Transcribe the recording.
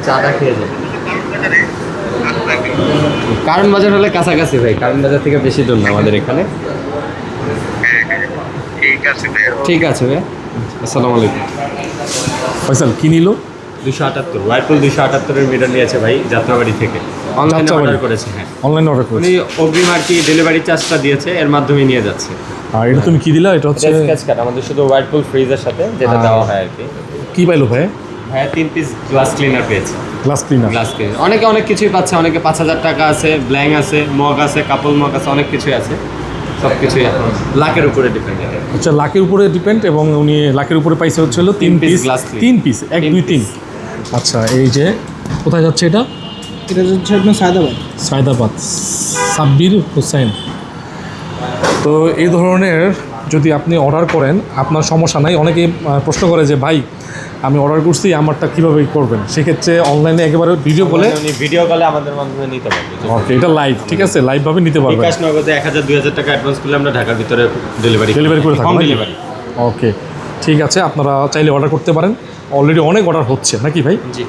চাটা খেয়ে যাই। কারণ বাজার হলে কাছাকাছি ভাই, কারণ বাজার থেকে বেশি দূর না আমাদের এখানে। ঠিক আছে ভাই, আসসালামু আলাইকুম। ফয়সাল কি নিল? 278 ওয়াইপুল 278-এর মিটার নিয়েছে ভাই যাত্রাবাড়ি থেকে, অনলাইনে যাত্রাবাড়ি। অর্ডার করেছে। হ্যাঁ, অনলাইন অর্ডার করেছি। উনি অগ্রিম আর কি ডেলিভারি চার্জটা দিয়েছে, এর মাধ্যমে নিয়ে যাচ্ছে। আর এটা তুমি কি দিলা? এটা হচ্ছে স্কেচ কার্ড আমাদের শুধু ওয়াইপুল ফ্রিজের সাথে যেটা দেওয়া হয় আর কি। কি পাইলো ভাই? হ্যাঁ, 3 পিস গ্লাস ক্লিনার পেয়েছে। Glass cleaner. গ্লাস ক্লিনার অনেকে অনেক কিছুই পাচ্ছে, অনেকে 5,000 টাকা আছে, ব্ল্যাঙ্ক আছে, মগ আছে, কাপল মগ আছে, অনেক কিছুই আছে। সব কিছুই এখন লাখের উপরে ডিপেন্ড। আচ্ছা, লাখের উপরে ডিপেন্ড, এবং উনি লাখের উপরে পাইছে হচ্ছে হলো 3 পিস glass cleaner। 3 পিস 1 2 3। আচ্ছা, এই যে কোথায় যাচ্ছে এটা? এটা হচ্ছে আপনার সায়দাবাদ। সায়দাবাদ, সাব্বির হোসেন। তো এই ধরনের যদি আপনি অর্ডার করেন আপনার সমস্যা নাই। অনেকে প্রশ্ন করে যে ভাই আমি অর্ডার করছি, আমারটা কীভাবে করবেন? সেক্ষেত্রে অনলাইনে একেবারে ভিডিও কলে, উনি ভিডিও কলে আমাদের মাধ্যমে নিতে পারবে। ওকে, এটা লাইভ, ঠিক আছে, লাইভভাবে নিতে পারবেন। বিকাশ নগদে 1000-2000 টাকা অ্যাডভান্স করলে আমরা ঢাকার ভিতরে ডেলিভারি করে থাকি, হোম নাকি? ডেলিভারি। ওকে, ঠিক আছে, আপনারা চাইলে অর্ডার করতে পারেন। অলরেডি অনেক অর্ডার হচ্ছে নাকি ভাই? জি।